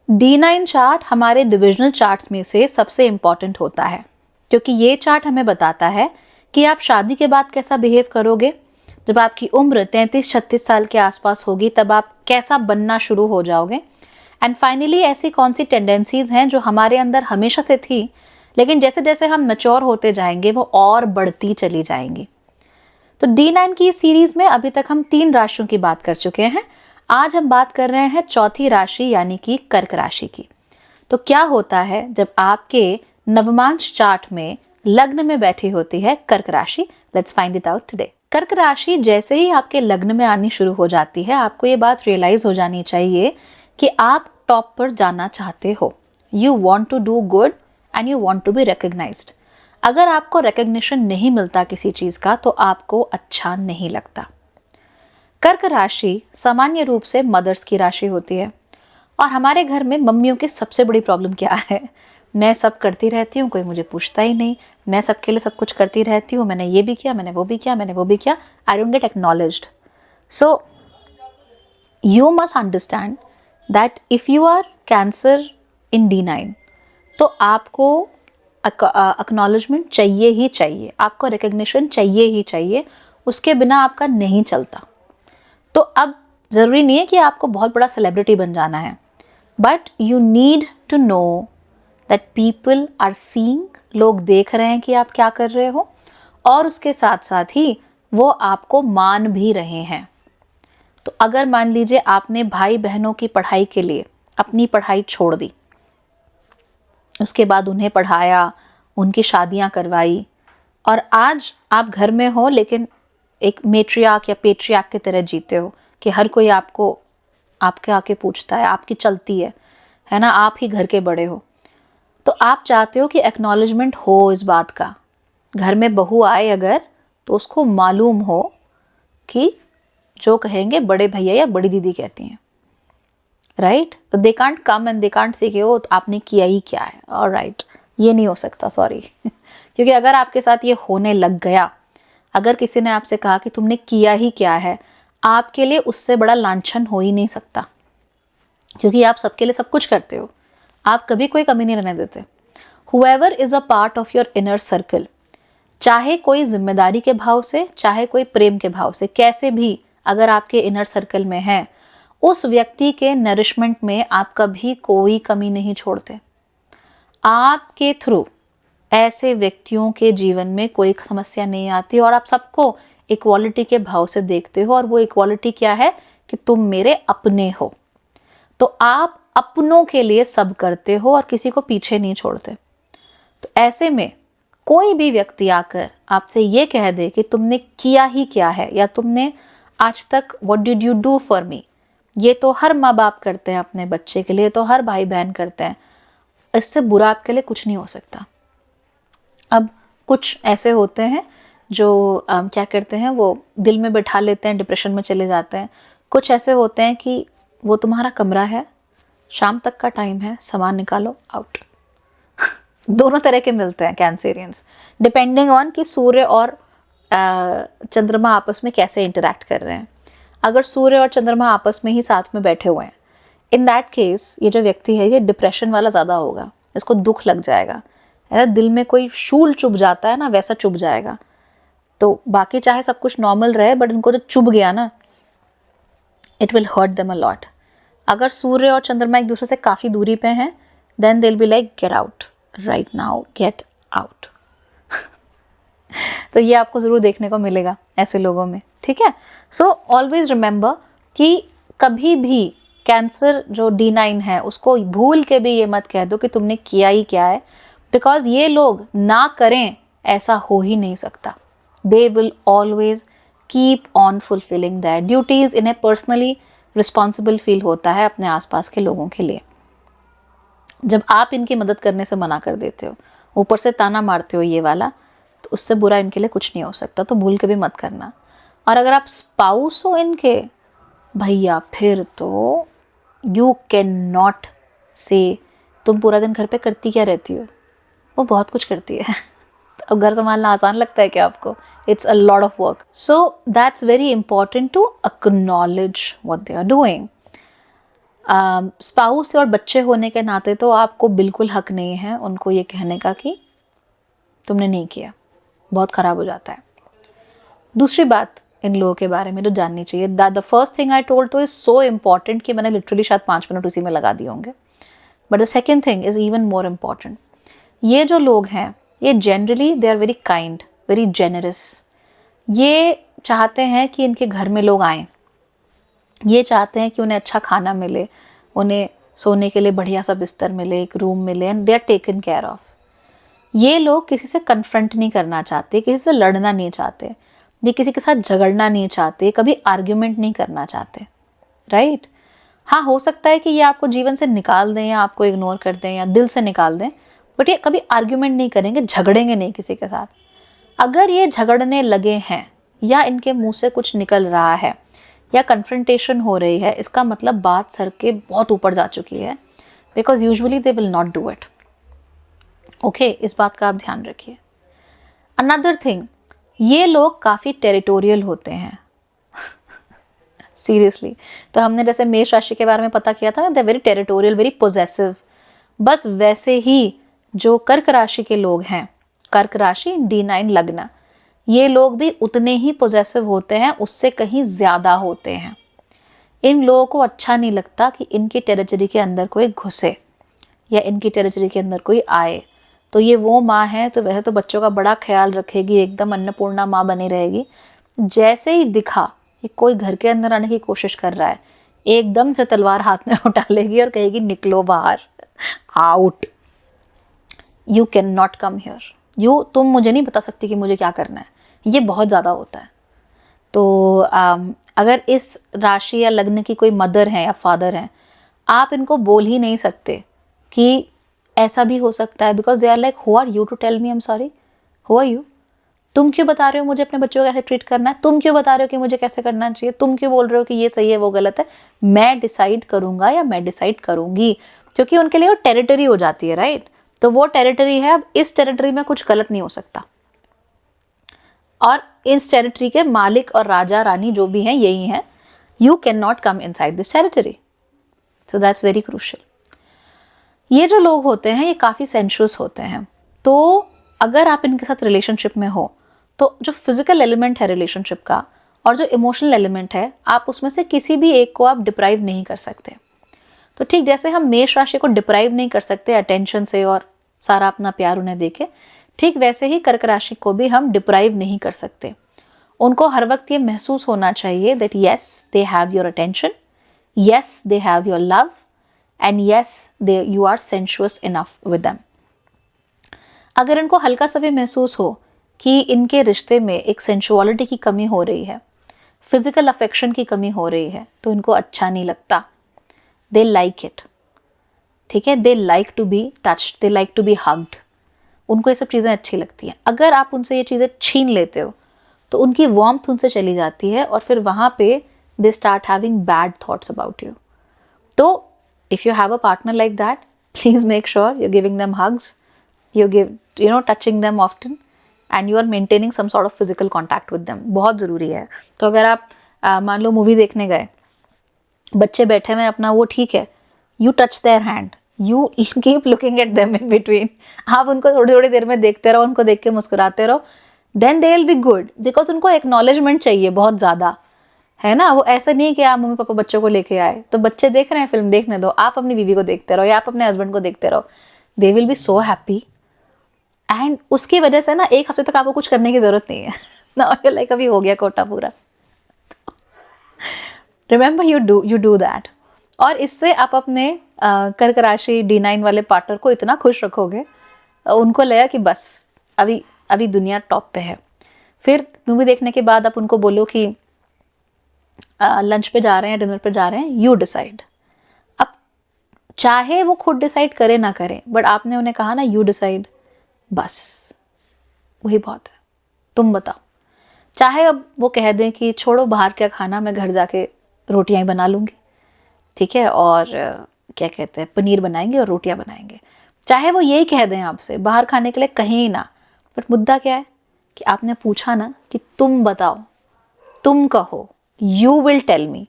D9 chart हमारे divisional charts में से सबसे इम्पॉर्टेंट होता है, क्योंकि ये चार्ट हमें बताता है कि आप शादी के बाद कैसा बिहेव करोगे। जब आपकी उम्र 33-36 साल के आसपास होगी तब आप कैसा बनना शुरू हो जाओगे। एंड फाइनली ऐसी कौन सी टेंडेंसीज हैं जो हमारे अंदर हमेशा से थी, लेकिन जैसे जैसे हम मैच्योर होते जाएंगे वो और बढ़ती चली जाएंगी। तो D9 की इस सीरीज में अभी तक हम 3 राशियों की बात कर चुके हैं। आज हम बात कर रहे हैं चौथी राशि यानी कि कर्क राशि की। तो क्या होता है जब आपके नवमांश चार्ट में लग्न में बैठी होती है कर्क राशि? Let's find it out today. कर्क राशि जैसे ही आपके लग्न में आनी शुरू हो जाती है, आपको ये बात रियलाइज हो जानी चाहिए कि आप टॉप पर जाना चाहते हो। You want to do good and you want to be recognised. अगर आपको रिकग्निशन नहीं मिलता किसी चीज का तो आपको अच्छा नहीं लगता। कर्क राशि सामान्य रूप से मदर्स की राशि होती है, और हमारे घर में मम्मियों की सबसे बड़ी प्रॉब्लम क्या है? मैं सब करती रहती हूँ, कोई मुझे पूछता ही नहीं। मैं सबके लिए सब कुछ करती रहती हूँ, मैंने ये भी किया, मैंने वो भी किया, मैंने वो भी किया। I don't get acknowledged. So you must understand that if you are cancer in D9 तो आपको एक्नॉलेजमेंट चाहिए ही चाहिए, आपको रिकग्निशन चाहिए ही चाहिए। उसके बिना आपका नहीं चलता। तो अब ज़रूरी नहीं है कि आपको बहुत बड़ा सेलिब्रिटी बन जाना है, but you need to know that people are seeing, लोग देख रहे हैं कि आप क्या कर रहे हो, और उसके साथ साथ ही वो आपको मान भी रहे हैं। तो अगर मान लीजिए आपने भाई बहनों की पढ़ाई के लिए अपनी पढ़ाई छोड़ दी, उसके बाद उन्हें पढ़ाया, उनकी शादियां करवाई, और आज आप घर में हो लेकिन एक मेट्रियार्क या पेट्रियार्क की तरह जीते हो कि हर कोई आपको आपके आके पूछता है, आपकी चलती है ना, आप ही घर के बड़े हो। तो आप चाहते हो कि एक्नॉलेजमेंट हो इस बात का। घर में बहू आए अगर तो उसको मालूम हो कि जो कहेंगे बड़े भैया या बड़ी दीदी कहती हैं, राइट? तो they can't come and they can't say कि वो आपने किया ही क्या है। और राइट, ये नहीं हो सकता, सॉरी। क्योंकि अगर आपके साथ ये होने लग गया, अगर किसी ने आपसे कहा कि तुमने किया ही क्या है, आपके लिए उससे बड़ा लांछन हो ही नहीं सकता, क्योंकि आप सबके लिए सब कुछ करते हो, आप कभी कोई कमी नहीं रहने देते। Whoever is a part of your inner circle, चाहे कोई जिम्मेदारी के भाव से, चाहे कोई प्रेम के भाव से, कैसे भी अगर आपके इनर सर्कल में है, उस व्यक्ति के नरिशमेंट में आप कभी कोई कमी नहीं छोड़ते। आपके थ्रू ऐसे व्यक्तियों के जीवन में कोई समस्या नहीं आती, और आप सबको इक्वालिटी के भाव से देखते हो। और वो इक्वालिटी क्या है कि तुम मेरे अपने हो, तो आप अपनों के लिए सब करते हो और किसी को पीछे नहीं छोड़ते। तो ऐसे में कोई भी व्यक्ति आकर आपसे ये कह दे कि तुमने किया ही क्या है, या तुमने आज तक what did you do for me, ये तो हर माँ बाप करते हैं अपने बच्चे के लिए, तो हर भाई बहन करते हैं, इससे बुरा आपके लिए कुछ नहीं हो सकता। अब कुछ ऐसे होते हैं जो क्या करते हैं, वो दिल में बैठा लेते हैं, डिप्रेशन में चले जाते हैं। कुछ ऐसे होते हैं कि वो तुम्हारा कमरा है, शाम तक का टाइम है, सामान निकालो, आउट। दोनों तरह के मिलते हैं कैंसेरियंस, डिपेंडिंग ऑन कि सूर्य और चंद्रमा आपस में कैसे इंटरैक्ट कर रहे हैं। अगर सूर्य और चंद्रमा आपस में ही साथ में बैठे हुए हैं, इन दैट केस ये जो व्यक्ति है ये डिप्रेशन वाला ज़्यादा होगा, इसको दुख लग जाएगा। ऐसा दिल में कोई शूल चुभ जाता है ना, वैसा चुभ जाएगा। तो बाकी चाहे सब कुछ नॉर्मल रहे, बट इनको जो चुभ गया ना, it will hurt them a lot. अगर सूर्य और चंद्रमा एक दूसरे से काफ़ी दूरी पे हैं, then they will be like get out right now, get out. तो ये आपको ज़रूर देखने को मिलेगा ऐसे लोगों में, ठीक है? सो ऑलवेज रिमेंबर कि कभी भी कैंसर जो D9 है उसको भूल के भी ये मत कह दो कि तुमने किया ही क्या है, बिकॉज ये लोग ना करें ऐसा हो ही नहीं सकता। They will always keep on fulfilling that duties. इन्हें पर्सनली रिस्पॉन्सिबल फील होता है अपने आसपास के लोगों के लिए। जब आप इनकी मदद करने से मना कर देते हो, ऊपर से ताना मारते हो ये वाला, तो उससे बुरा इनके लिए कुछ नहीं हो सकता। तो भूल के भी मत करना। और अगर आप स्पाउस हो इनके, भैया फिर तो यू कैन नॉट से तुम पूरा दिन घर पे करती क्या रहती हो, वो बहुत कुछ करती है। तो अब घर संभालना आसान लगता है क्या आपको? It's a lot of work. So that's very important to acknowledge what they are doing. Spouse और बच्चे होने के नाते तो आपको बिल्कुल हक नहीं है उनको ये कहने का कि तुमने नहीं किया, बहुत ख़राब हो जाता है। दूसरी बात इन लोगों के बारे में जो जाननी चाहिए, the first thing I told तो इज सो इम्पॉर्टेंट कि मैंने लिटरली शायद 5 मिनट उसी में लगा दिए होंगे, but the second thing is even more important. ये जो लोग हैं ये generally they are very kind, very generous. ये चाहते हैं कि इनके घर में लोग आएँ, ये चाहते हैं कि उन्हें अच्छा खाना मिले, उन्हें सोने के लिए बढ़िया सा बिस्तर मिले, एक रूम मिले, and they are taken care of. ये लोग किसी से कन्फ्रंट नहीं करना चाहते, किसी से लड़ना नहीं चाहते, ये किसी के साथ झगड़ना नहीं चाहते, कभी आर्ग्यूमेंट नहीं करना चाहते, राइट? हाँ, हो सकता है कि ये आपको जीवन से निकाल दें या आपको इग्नोर कर दें या दिल से निकाल दें, बट ये कभी आर्ग्यूमेंट नहीं करेंगे, झगड़ेंगे नहीं किसी के साथ। अगर ये झगड़ने लगे हैं या इनके मुंह से कुछ निकल रहा है या कन्फ्रंटेशन हो रही है, इसका मतलब बात सर के बहुत ऊपर जा चुकी है, because usually they will not do it. Okay, इस बात का आप ध्यान रखिए। अनदर थिंग, ये लोग काफ़ी टेरिटोरियल होते हैं सीरियसली। तो हमने जैसे मेष राशि के बारे में पता किया था ना, they very territorial, very possessive. बस वैसे ही जो कर्क राशि के लोग हैं, कर्क राशि D9 लग्न, ये लोग भी उतने ही पोजेसिव होते हैं, उससे कहीं ज़्यादा होते हैं। इन लोगों को अच्छा नहीं लगता कि इनकी टेरिटरी के अंदर कोई घुसे या इनकी टेरिटरी के अंदर कोई आए। तो ये वो माँ है तो वैसे तो बच्चों का बड़ा ख्याल रखेगी, एकदम अन्नपूर्णा माँ बनी रहेगी। जैसे ही दिखा कि कोई घर के अंदर आने की कोशिश कर रहा है, एकदम से तलवार हाथ में उठा लेगी और कहेगी निकलो बाहर, out, you can not come here, तुम मुझे नहीं बता सकती कि मुझे क्या करना है। ये बहुत ज़्यादा होता है। तो अगर इस राशि या लग्न की कोई मदर है या फादर हैं, आप इनको बोल ही नहीं सकते कि ऐसा भी हो सकता है, because they are like who are you to tell me I am sorry, who are you, तुम क्यों बता रहे हो मुझे अपने बच्चों को कैसे ट्रीट करना है, तुम क्यों बता रहे हो कि मुझे कैसे करना चाहिए, तुम क्यों बोल रहे हो कि ये सही है वो गलत है, मैं डिसाइड करूंगा या मैं डिसाइड करूंगी। क्योंकि उनके लिए वो टेरिटरी हो जाती है, राइट? तो वो टेरिटरी है, अब इस टेरिटरी में कुछ गलत नहीं हो सकता, और इस टेरिटरी के मालिक और राजा रानी जो भी हैं यही हैं। You can not come inside this territory, so that's very crucial. ये जो लोग होते हैं ये काफ़ी सेंशुअस होते हैं। तो अगर आप इनके साथ रिलेशनशिप में हो तो जो फिजिकल एलिमेंट है रिलेशनशिप का और जो इमोशनल एलिमेंट है, आप उसमें से किसी भी एक को आप डिप्राइव नहीं कर सकते। तो ठीक जैसे हम मेष राशि को डिप्राइव नहीं कर सकते अटेंशन से और सारा अपना प्यार उन्हें देके, ठीक वैसे ही कर्क राशि को भी हम डिप्राइव नहीं कर सकते। उनको हर वक्त ये महसूस होना चाहिए that yes they have your attention, yes they have your love, and yes they you are sensuous enough with them. अगर इनको हल्का सा भी महसूस हो कि इनके रिश्ते में एक सेंशुअलिटी की कमी हो रही है, फिजिकल अफेक्शन की कमी हो रही है, तो इनको अच्छा नहीं लगता। दे लाइक इट, ठीक है, they like to be touched, they like to be hugged, उनको ये सब चीज़ें अच्छी लगती हैं। अगर आप उनसे ये चीज़ें छीन लेते हो तो उनकी वार्मथ उनसे चली जाती है और फिर वहाँ पे they start having bad thoughts about you. तो if you have a partner like that, please make sure you're giving them hugs, touching them often, and you are maintaining some sort of physical contact with them. बहुत ज़रूरी है। तो अगर आप मान लो movie देखने गए, बच्चे बैठे हुए अपना, वो ठीक है, you touch their hand, you keep looking at them in between, आप उनको थोड़ी थोड़ी देर में देखते रहो, उनको देख के मुस्कुराते रहो, then they will be good, because उनको acknowledgement चाहिए बहुत ज़्यादा, है ना। वो ऐसा नहीं कि आप मम्मी पापा बच्चों को लेके आए तो बच्चे देख रहे हैं फिल्म, देखने दो, आप अपनी बीवी को देखते रहो या आप अपने हस्बैंड को देखते रहो, दे will B so happy. And उसकी वजह से ना 1 हफ्ते तक आपको कुछ करने की जरूरत नहीं है ना, लाइक अभी हो गया कोटा पूरा। Remember you do that. और इससे आप अपने कर्क राशि D9 वाले पार्टनर को इतना खुश रखोगे, उनको लगेगा कि बस अभी दुनिया टॉप पे है। फिर मूवी देखने के बाद आप उनको बोलो कि लंच पे जा रहे हैं, डिनर पे जा रहे हैं, यू डिसाइड। अब चाहे वो खुद डिसाइड करे ना करे, बट आपने उन्हें कहा ना यू डिसाइड, बस वही बहुत है, तुम बताओ। चाहे अब वो कह दें कि छोड़ो बाहर क्या खाना, मैं घर जाके रोटियां ही बना लूँगी, ठीक है, और क्या कहते हैं, पनीर बनाएंगे और रोटियां बनाएंगे। चाहे वो यही कह दें आपसे बाहर खाने के लिए कहीं ना, बट मुद्दा क्या है कि आपने पूछा ना कि तुम बताओ, तुम कहो, यू विल टेल मी,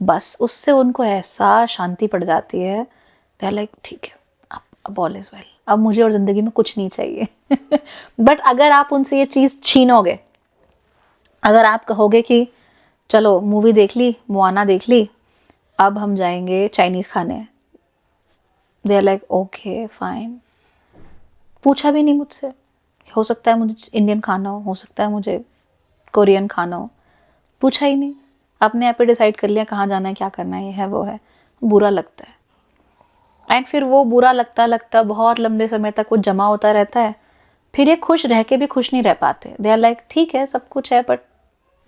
बस उससे उनको ऐसा शांति पड़ जाती है, दे आर लाइक ठीक है, अब ऑल इज वेल, अब मुझे और ज़िंदगी में कुछ नहीं चाहिए। बट अगर आप उनसे ये चीज़ छीनोगे, अगर आप कहोगे कि चलो मूवी देख ली, मोआना देख ली, अब हम जाएंगे चाइनीज़ खाने, they are like okay fine. पूछा भी नहीं मुझसे, हो सकता है मुझे इंडियन खाना हो सकता है मुझे कोरियन खाना हो, पूछा ही नहीं, अपने आप पे डिसाइड कर लिया कहाँ जाना है, क्या करना है, ये है वो है। बुरा लगता है, एंड फिर वो बुरा लगता लगता बहुत लंबे समय तक वो जमा होता रहता है। फिर ये खुश रह के भी खुश नहीं रह पाते, दे आर लाइक ठीक है सब कुछ है बट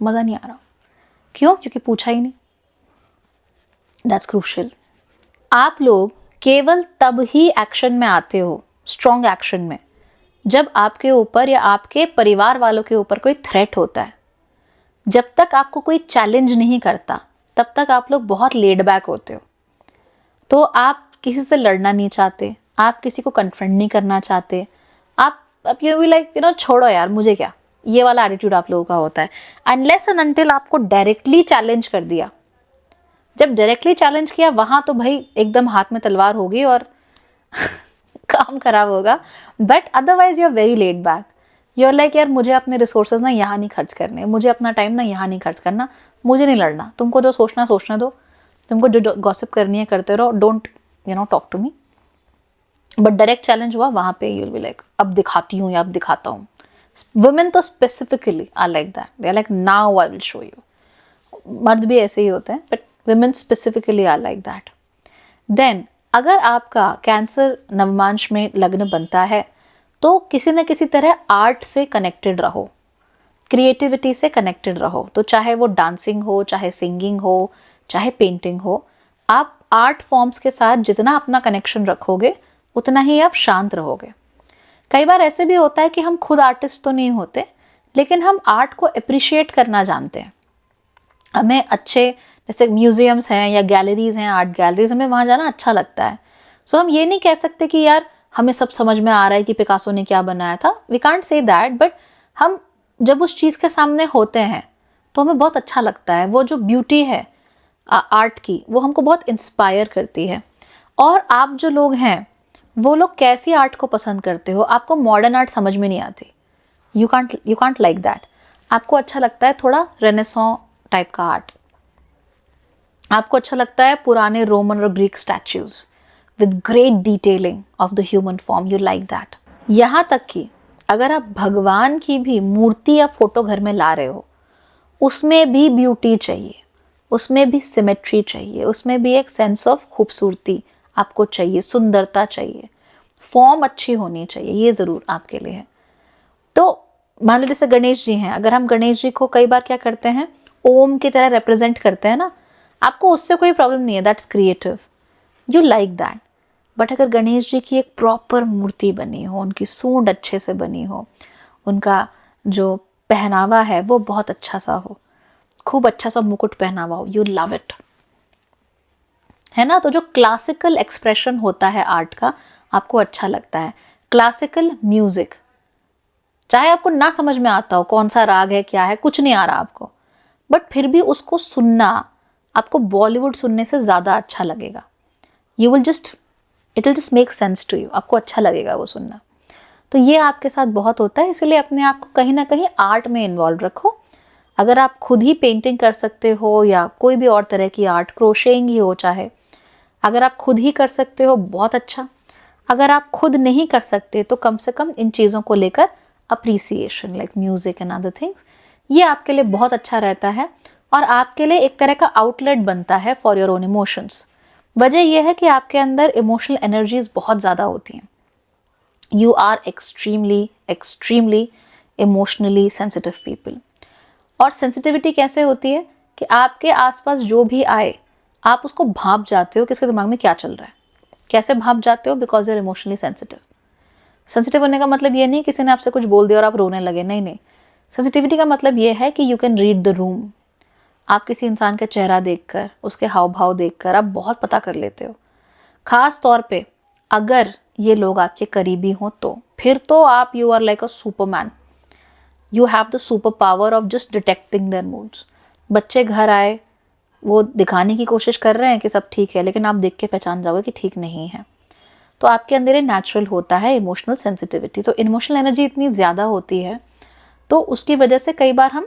मज़ा नहीं आ रहा। क्यों? क्योंकि पूछा ही नहीं। That's crucial. आप लोग केवल तब ही एक्शन में आते हो, स्ट्रॉन्ग एक्शन में, जब आपके ऊपर या आपके परिवार वालों के ऊपर कोई थ्रेट होता है। जब तक आपको कोई चैलेंज नहीं करता तब तक आप लोग बहुत लेड बैक होते हो। तो आप किसी से लड़ना नहीं चाहते, आप किसी को कन्फ्रंट नहीं करना चाहते, आप यू बी लाइक छोड़ो यार मुझे क्या, ये वाला एटीट्यूड आप लोगों का होता है। अनलेस एंड अनटिल आपको डायरेक्टली चैलेंज कर दिया, जब डायरेक्टली चैलेंज किया वहां तो भाई एकदम हाथ में तलवार होगी और काम खराब होगा। But otherwise you are very laid back, you are like यार मुझे अपने रिसोर्सेज ना यहाँ नहीं खर्च करने, मुझे अपना टाइम ना यहाँ नहीं खर्च करना, मुझे नहीं लड़ना, तुमको जो सोचना सोचने दो, तुमको जो गॉसिप करनी है करते रहो, don't talk to me. But direct challenge हुआ वहाँ पे यू विल बी लाइक अब दिखाती हूँ या अब दिखाता हूँ। वुमेन तो specifically are like that, they are like now I will show you. मर्द भी ऐसे ही होते हैं but women specifically are like that. Then अगर आपका कैंसर नवमांश में लग्न बनता है तो किसी न किसी तरह आर्ट से कनेक्टेड रहो, क्रिएटिविटी से कनेक्टेड रहो। तो चाहे वो डांसिंग हो, चाहे सिंगिंग हो, चाहे पेंटिंग हो, आप आर्ट फॉर्म्स के साथ जितना अपना कनेक्शन रखोगे उतना ही आप शांत रहोगे। कई बार ऐसे भी होता है कि हम खुद आर्टिस्ट तो नहीं होते लेकिन हम आर्ट को अप्रिशिएट करना जानते हैं। हमें अच्छे जैसे म्यूजियम्स हैं या गैलरीज हैं, आर्ट गैलरीज, हमें वहाँ जाना अच्छा लगता है। सो हम ये नहीं कह सकते कि यार हमें सब समझ में आ रहा है कि पिकासो ने क्या बनाया था, we can't say that. But हम जब उस चीज़ के सामने होते हैं तो हमें बहुत अच्छा लगता है, वो जो ब्यूटी है आर्ट की वो हमको बहुत इंस्पायर करती है। और आप जो लोग हैं वो लोग कैसी आर्ट को पसंद करते हो, आपको मॉडर्न आर्ट समझ में नहीं आती, यू कांट लाइक दैट। आपको अच्छा लगता है थोड़ा रेनेसां टाइप का आर्ट, आपको अच्छा लगता है पुराने रोमन और Greek statues with great detailing of the human form, you like that. यहाँ तक कि अगर आप भगवान की भी मूर्ति या फोटो घर में ला रहे हो, उसमें भी ब्यूटी चाहिए, उसमें भी सिमेट्री चाहिए, उसमें भी एक सेंस ऑफ खूबसूरती आपको चाहिए, सुंदरता चाहिए, फॉर्म अच्छी होनी चाहिए, ये ज़रूर आपके लिए है। तो मान लो जैसे गणेश जी हैं, अगर हम गणेश जी को कई बार क्या करते हैं, ओम की तरह रिप्रेजेंट करते हैं ना, आपको उससे कोई प्रॉब्लम नहीं है, that's creative, you like that. But अगर गणेश जी की एक प्रॉपर मूर्ति बनी हो, उनकी सूंड अच्छे से बनी हो, उनका जो पहनावा है वो बहुत अच्छा सा हो, खूब अच्छा सा मुकुट पहनावा हो, यू लव इट, है ना। तो जो क्लासिकल एक्सप्रेशन होता है आर्ट का आपको अच्छा लगता है। क्लासिकल म्यूजिक, चाहे आपको ना समझ में आता हो कौन सा राग है क्या है, कुछ नहीं आ रहा आपको, बट फिर भी उसको सुनना आपको बॉलीवुड सुनने से ज़्यादा अच्छा लगेगा। It will just make sense to you, आपको अच्छा लगेगा वो सुनना। तो ये आपके साथ बहुत होता है, इसलिए अपने आप को कहीं ना कहीं आर्ट में इन्वॉल्व रखो। अगर आप खुद ही पेंटिंग कर सकते हो या कोई भी और तरह की आर्ट, क्रोशेइंग ही हो चाहे, अगर आप खुद ही कर सकते हो बहुत अच्छा। अगर आप खुद नहीं कर सकते तो कम से कम इन चीज़ों को लेकर appreciation like music and other things, ये आपके लिए बहुत अच्छा रहता है और आपके लिए एक तरह का आउटलेट बनता है फॉर योर ओन इमोशंस। वजह यह है कि आपके अंदर इमोशनल एनर्जीज बहुत ज़्यादा होती हैं, you are extremely emotionally sensitive people. और सेंसिटिविटी कैसे होती है कि आपके आसपास जो भी आए आप उसको भांप जाते हो कि इसके दिमाग में क्या चल रहा है। कैसे भांप जाते हो? Because you are emotionally sensitive. Sensitive होने का मतलब ये नहीं किसी ने आपसे कुछ बोल दिया और आप रोने लगे, नहीं। सेंसिटिविटी का मतलब ये है कि you can read the room. आप किसी इंसान का चेहरा देखकर, उसके हाव भाव देखकर आप बहुत पता कर लेते हो। खास तौर पे अगर ये लोग आपके करीबी हों तो फिर तो आप you are like a Superman, you have the super power of just detecting their moods. बच्चे घर आए, वो दिखाने की कोशिश कर रहे हैं कि सब ठीक है, लेकिन आप देख के पहचान जाओगे कि ठीक नहीं है। तो आपके अंदर ये नेचुरल होता है इमोशनल सेंसिटिविटी। तो इमोशनल एनर्जी इतनी ज़्यादा होती है, तो उसकी वजह से कई बार हम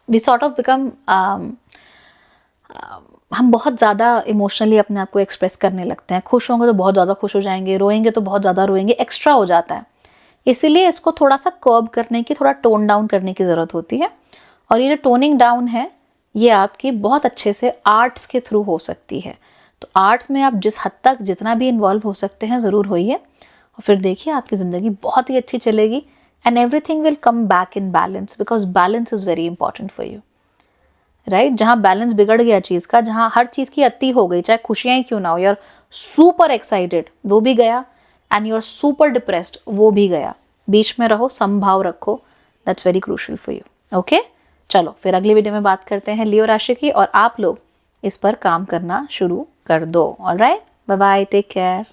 वी सॉर्ट ऑफ बिकम हम बहुत ज़्यादा इमोशनली अपने आप को एक्सप्रेस करने लगते हैं। खुश होंगे तो बहुत ज़्यादा खुश हो जाएंगे, रोएंगे तो बहुत ज़्यादा रोएंगे, एक्स्ट्रा हो जाता है। इसीलिए इसको थोड़ा सा कर्ब करने की, थोड़ा टोन डाउन करने की ज़रूरत होती है। और ये जो टोनिंग डाउन है, ये आपकी बहुत अच्छे से आर्ट्स के थ्रू हो सकती है। तो आर्ट्स में आप जिस हद तक जितना भी इन्वॉल्व हो सकते हैं ज़रूर होइए, और फिर देखिए आपकी ज़िंदगी बहुत ही अच्छी चलेगी and everything will come back in balance, because balance is very important for you, right. जहाँ बैलेंस बिगड़ गया चीज़ का, जहाँ हर चीज़ की अति हो गई, चाहे खुशियाँ ही क्यों ना हो, यू आर सुपर एक्साइटेड, वो भी गया, and you are super depressed, वो भी गया। बीच में रहो, समभाव रखो, that's very crucial for you. Okay, चलो फिर अगली वीडियो में बात करते हैं लियो राशि की, और आप लोग इस पर काम करना शुरू कर दो। Alright, bye bye, take care.